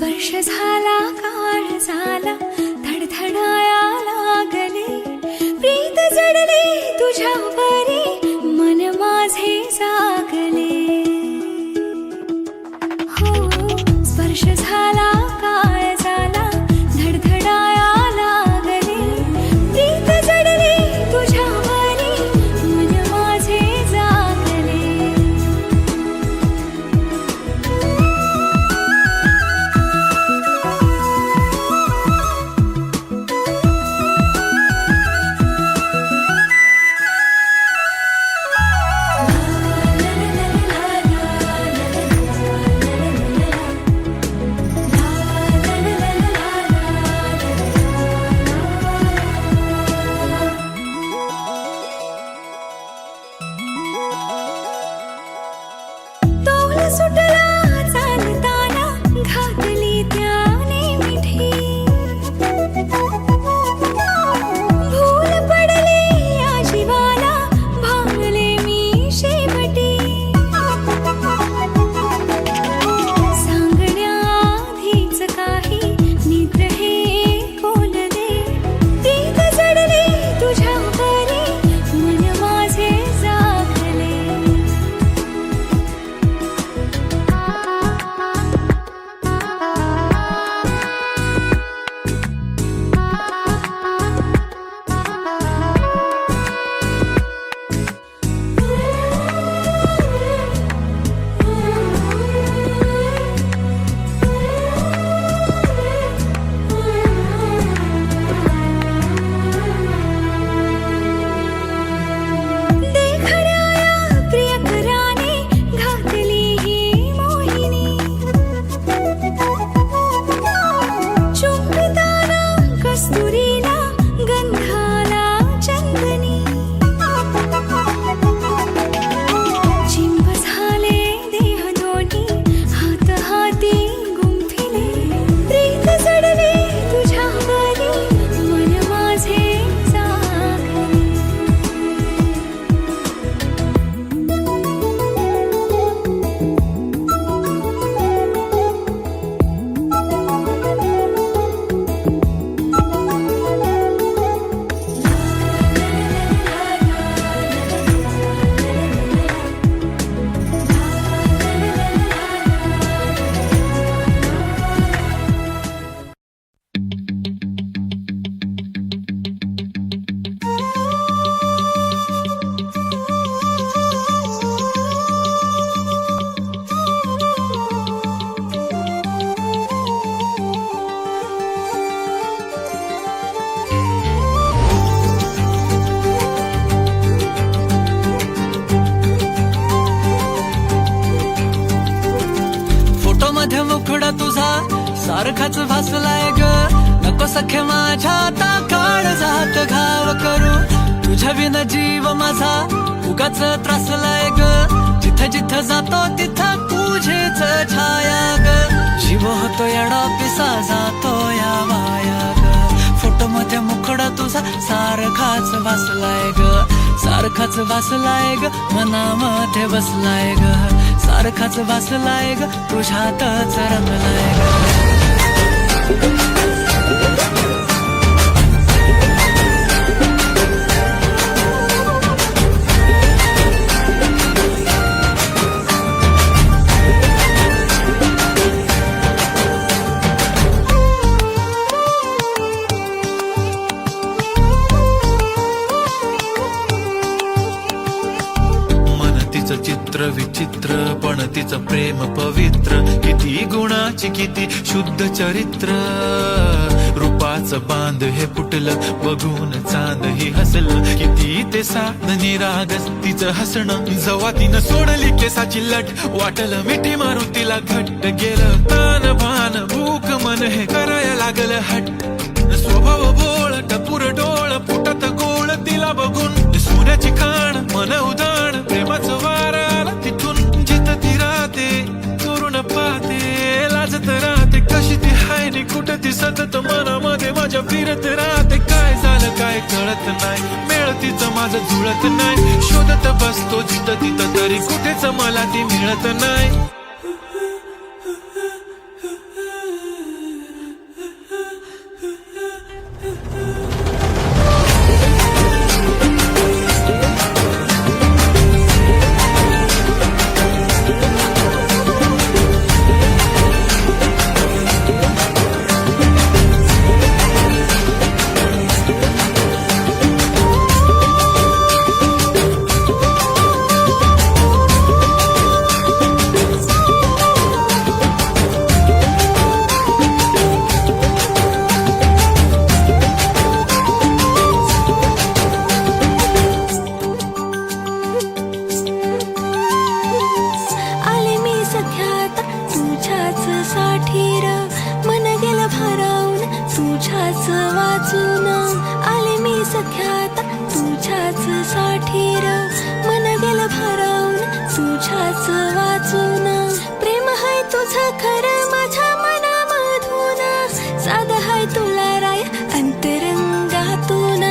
स्पर्श झाला काळ झाला धडधडाया लागले प्रीत जडले तुझ्यावरी मन माझे जागले हो स्पर्श झाला काळ झाला धडधडाया लागले प्रीत जडले तुझ्यावरी मन माझे जागले सुटला चालताना घातली त्याने मिठी भूल पडले या जीवाला भांगले मी शेवटी सांगण्याआधीच काही निद्र हे कोल दे प्रीत जडले तुझ्यावरी मन माझे जागले मध्ये मुखडा तुझा सारखाच भासलाय ग नको सखे माझ्या आता काळ जात घाव करू तुझ्या विना जीव माझा उगाच त्रासलाय ग जिथं जिथं जातो तिथं तुझेच छाया ग जीव होतो येडा पिसा जातो या माया ग फोटो मध्ये मुखडा तुझा सारखाच भासलाय ग सारखाच भासलाय ग मनामध्ये बसलाय ग सारखाच वासलाय ग तुझ्यातच रमलाय ग चित्र विचित्र पण तिचं प्रेम पवित्र किती गुणाची किती शुद्ध चरित्र रूपाचं बांध हे फुटलं बघून चांद ही हसलं किती ते साध निरागस तिचं हसणं जवा तिनं सोडली केसाची लट वाटलं मिठी मारून तिला घट्ट गेलं तान भान भूक मन हे करायला लागलं हट स्वभाव बोळ टपूर डोळ फुटत गोळ तिला बघून सोन्याची खाण मन उदाण प्रेमाचं वार आला तिथून जिथं ती राहते करून पाहते लाजत राहते कशी ती हाय नि कुठं ती सतत मनामध्ये माझ्या फिरत राहते काय झालं काय कळत नाही मेळ तिचं माझं जुळत नाही शोधत बसतो जिथं तिथं तरी कुठेच मला ती मिळत नाही सख्याता तुझ्याच साठीर मन गेलं भारावून तुझ्याच वाचून प्रेम हाय तुझं खरं माझ्या मनामधून साध हाय तुला राय अंतरंगातून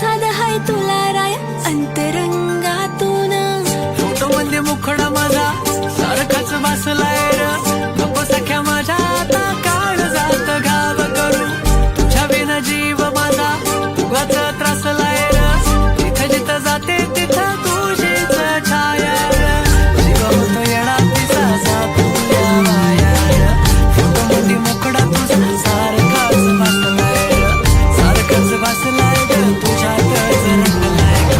साध हाय तुला राय अंतरंगातून फोटो मध्ये मुखडा माझा सारखाच वाचलाय र नको सख्या माझ्या आता काळ जात घाव करू तुझ्या विना जीव माझा उगाच त्रासलाय र जिथं जिथं जाते तिथं तुझीच छाया र जीव होतो येणार तिचा तुझ्या माया र फोटो मध्ये मुखडा तुझा सारखाच वाचलाय र सारखाच वाचलाय ग तुझ्यातच रंगलाय ग.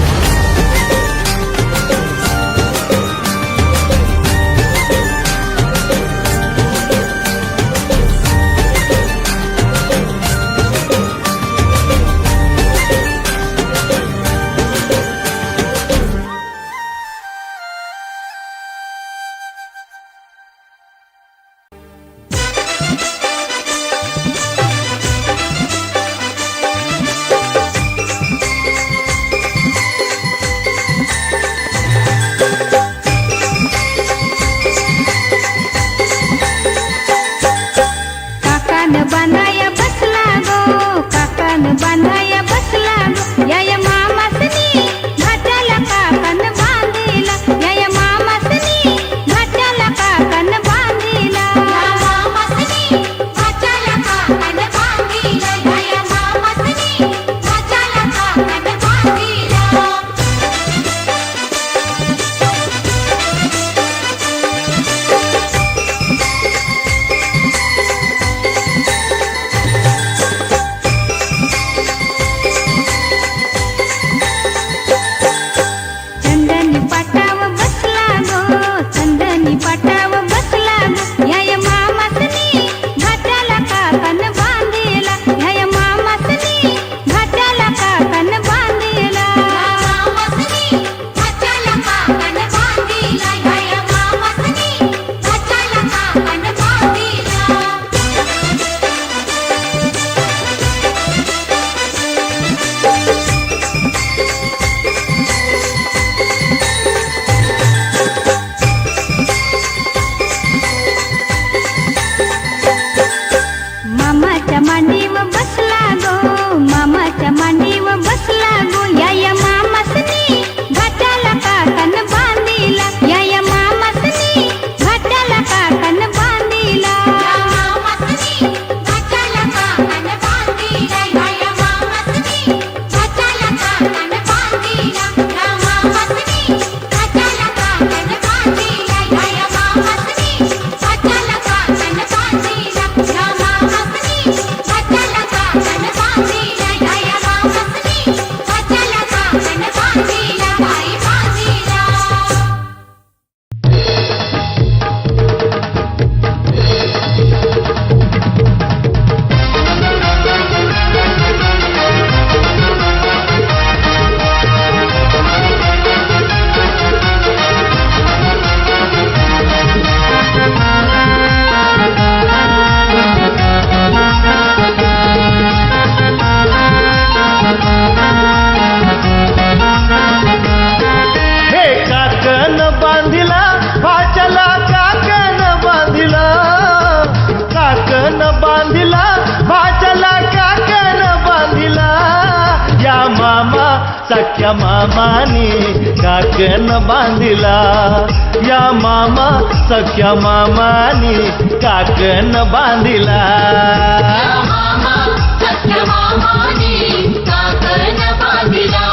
काकान बांधाया बसला गो काकान बांधाया बसला गो या मामासनी घाटाला काकान बांधिला या मामासनी घाटाला काकान बांधिला मामासनी घाटाला काकान बांधिला या मामासनी घाटाला काकान बांधिला चंदनी पाटाव बसला गो चंदनी पाटाव बसला गो या मामासनी घाटाला काकान बांधिला या मामासनी घाटाला काकान बांधिला मामासनी घाटाला काकान बांधिला या मामासनी घाटाला काकान बांधिला मामाच्या मांडीवर बसला गो मामाच्या मांडीवर बसला गो या मामासनी घाटाला काकान बांधिला या मामासनी घाटाला काकान बांधिला मामासनी घाटाला काकान बांधिला या मामासनी घाटाला काकान बांधिला या मामासनी घाटाला काकान बांधिला या मामासनी घाटाला काकान बांधिला या मामासनी घाटाला काकान बांधिला या मामासनी घाटाला काकान बांधिला बाई बांधिला हे काकन बांधिला भाचला काकन बांधिला काकन बांधिला भाचला काकन बांधिला या मामा सख्या मामानी काकन बांधिला या मामा सख्या मामानी काकन बांधिला मामा सख्या मामानी काकन बांधिला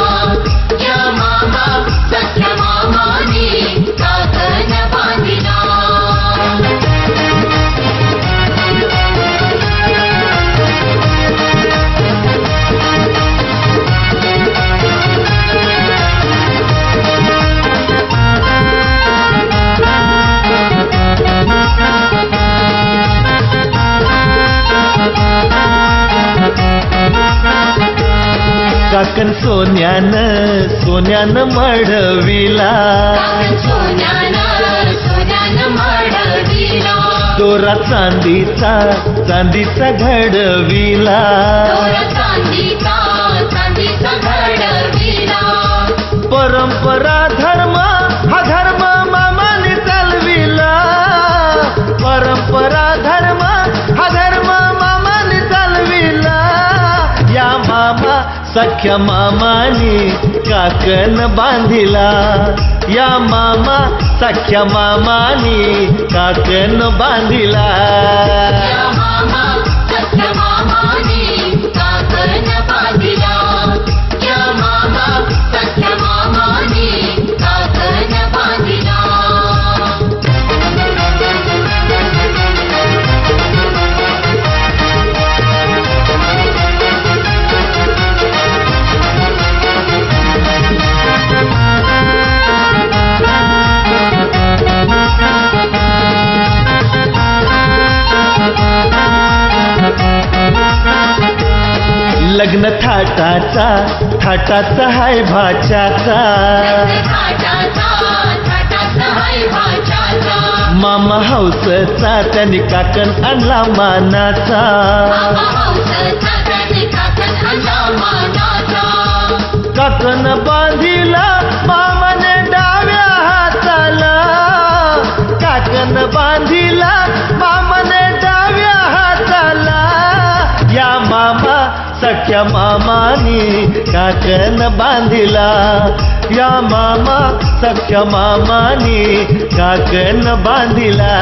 या मामा सख्या मामानी काकन बांधिला काकन सोन्यानं मढविला सोन्यानं मढविला दोरा चांदीचा घडविला चांदीचा घडविला परंपरा धर्म हा धर्म मामाने चालविला परंपरा धर्म हा धर्म मामाने चालविला या मामा सख्या मामानी काकण बांधिला या मामा सख्या मामानी काकण बांधिला या मामा सख्या मामाने काकण बांधिला या मामा सख्या मामाने काकण बांधिला लग्न थाटाचा थाटाचा हाय भाच्याचा मामा हौसचा त्यांनी काकण आणला मानाचा काकण बांधिला मामाने डाव्या हाताला काकण बांधिला मामाने डाव्या हाताला या मामा सख्या मामानी काकण बांधिला या मामा सख्या मामानी काकण बांधिला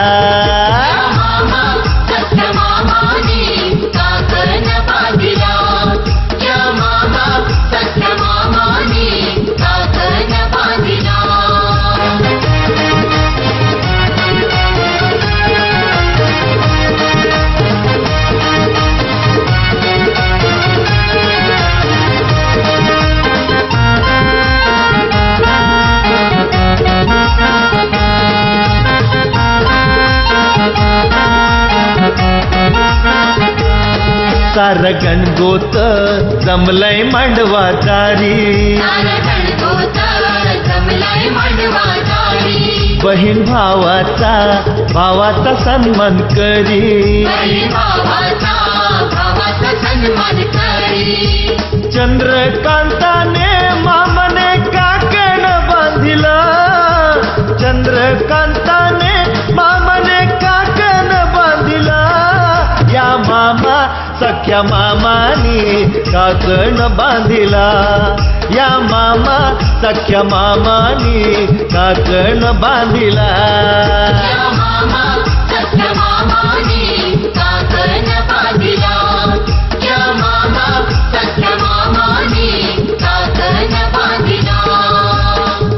सार गणगोत जमलय मांडवा दारी बहीण भावाचा सन्मान करी चंद्रकांताने मामाने काकण बांधिला चंद्रकांताने मामाने काकण बांधिला या मामा सख्या मामानी काकण बांधिला या मामा सख्या मामानी काकण बांधिला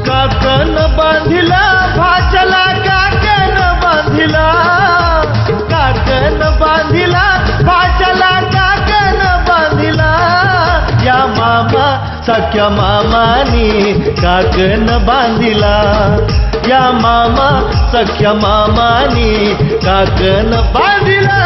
काकण बांधिला भाचला काकण बांधिला काकण बांधिला भाचला काकण बांधिला या मामा सख्या मामानी काकण बांधिला या मामा सख्या मामानी काकण बांधिला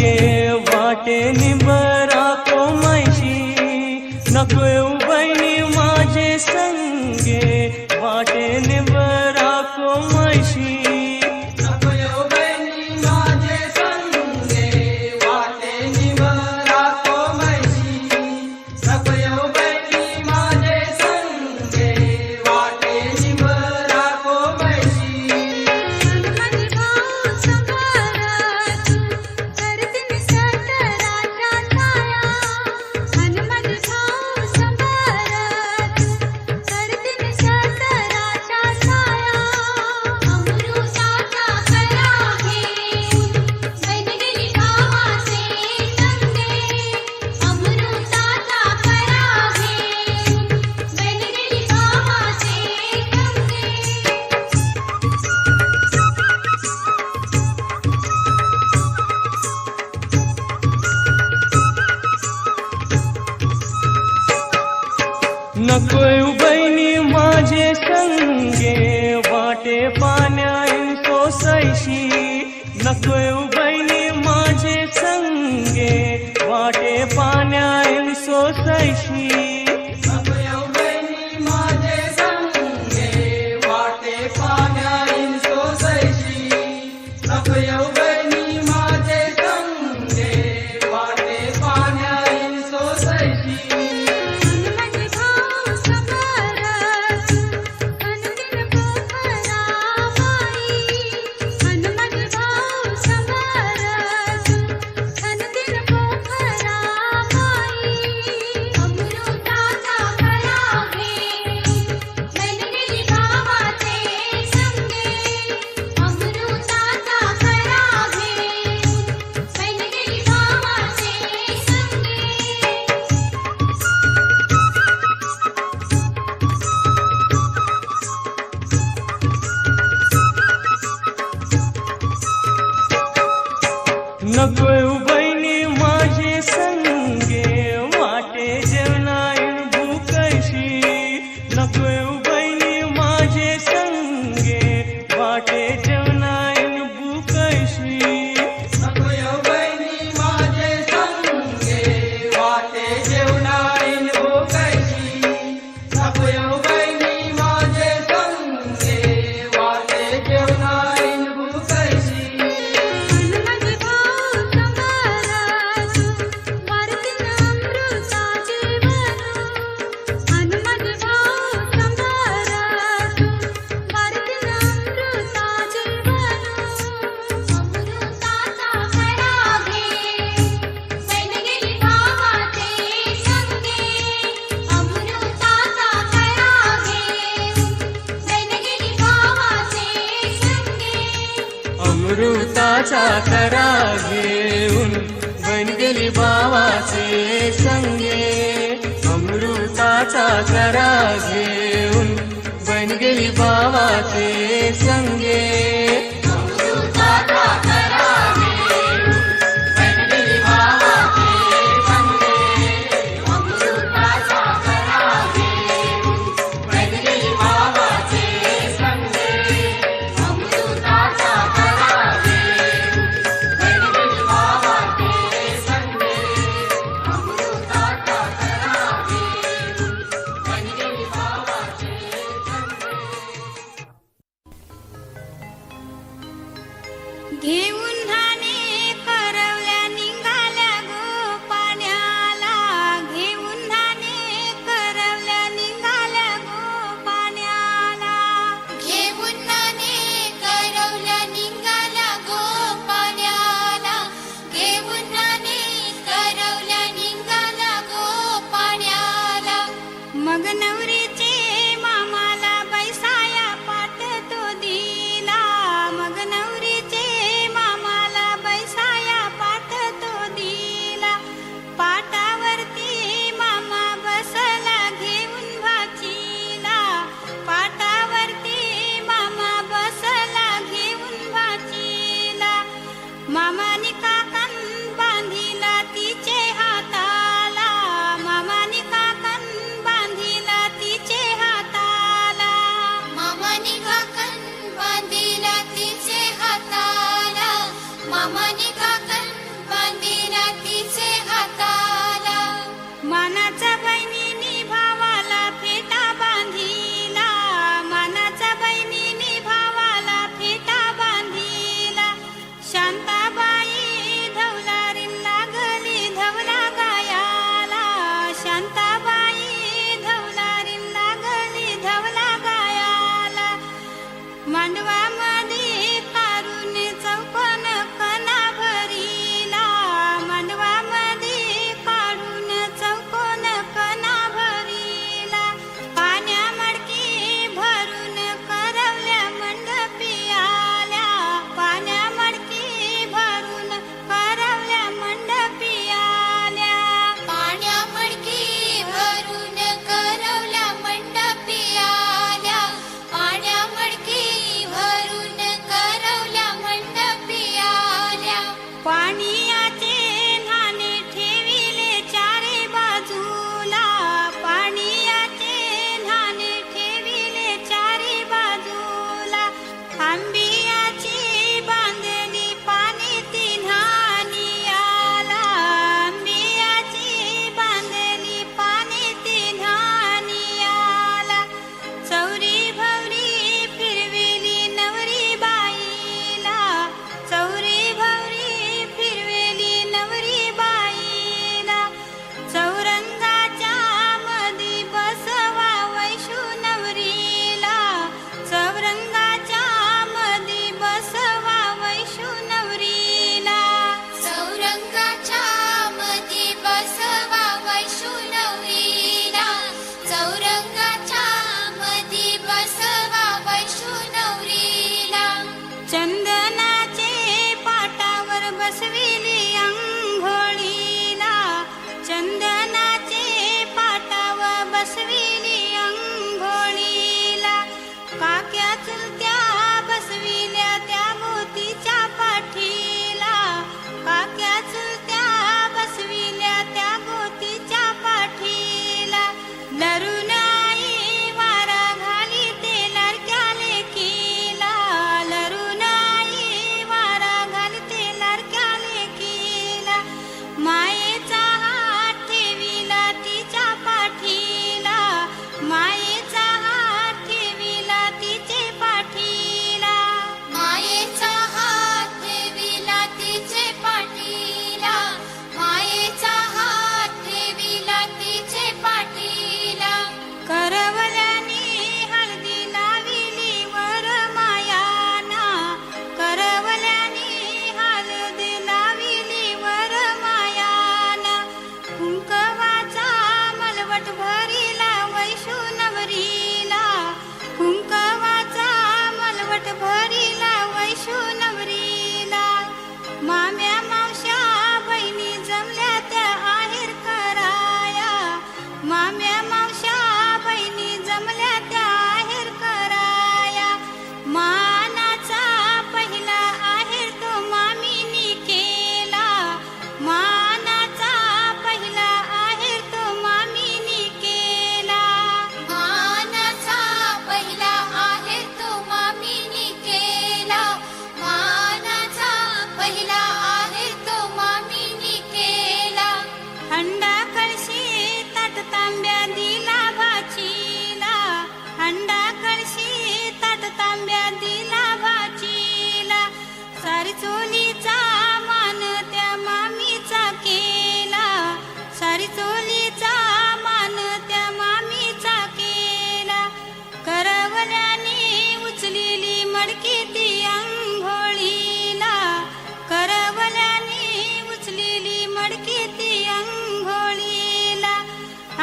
संगे वाटे निबरा कोमैशी नको येऊ बहिणी माझे संगे वाटे निबरा कोमैशी नको येऊ बहिणी माझे संगे वाटे पाण्याईन सोसैशी नको येऊ बहिणी माझे संगे वाटे पाण्याईन सोसैशी नको येऊ बहिणी माझे संगे वाटे जेवणाईन भूकैशी नको येऊ बहिणी माझे संगे वाटे जेवणाईन भूकैशी अमृताचा करा घेऊन बन गेली भावाचे संगे अमृताचा करा घेऊन बन गेली भावाचे संगे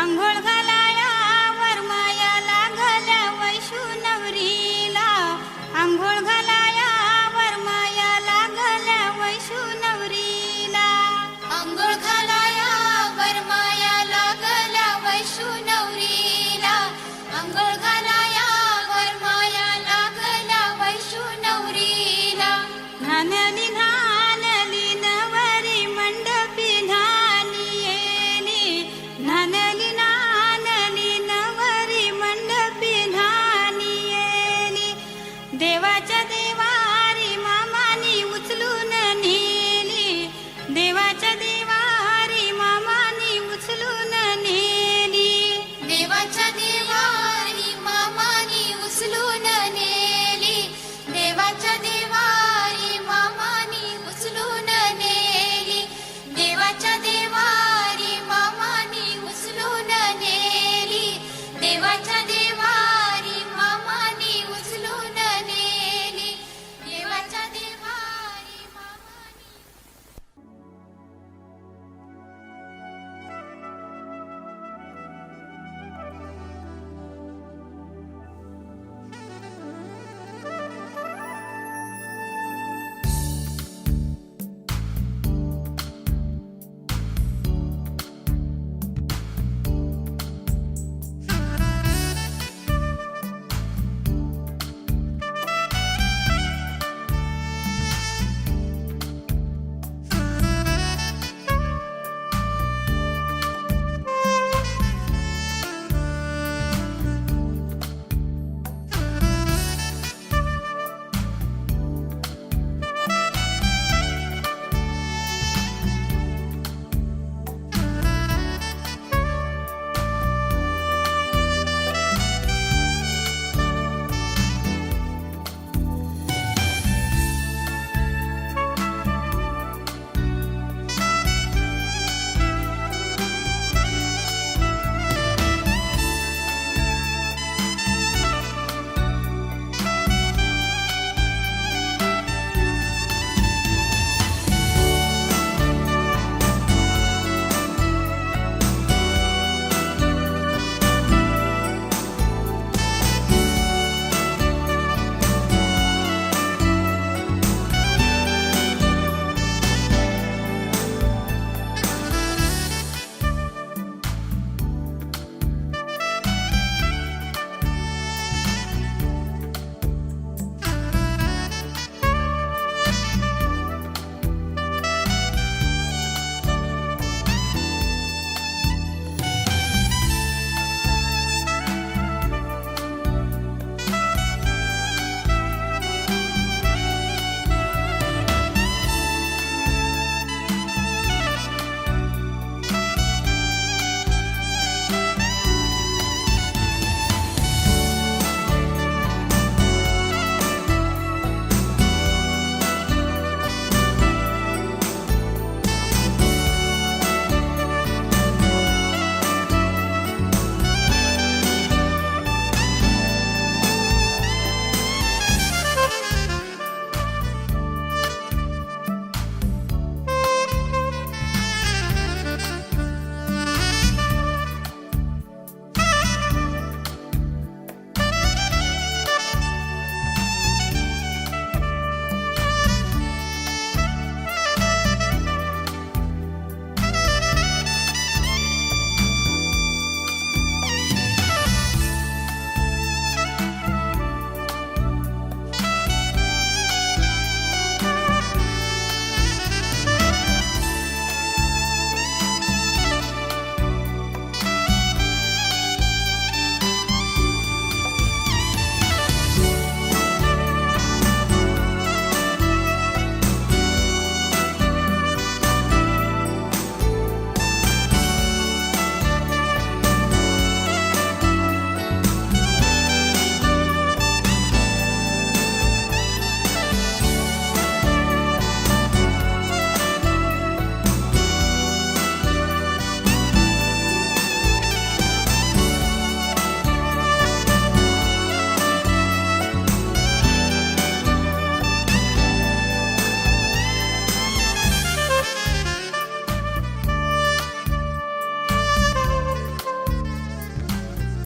आंघोळ घाला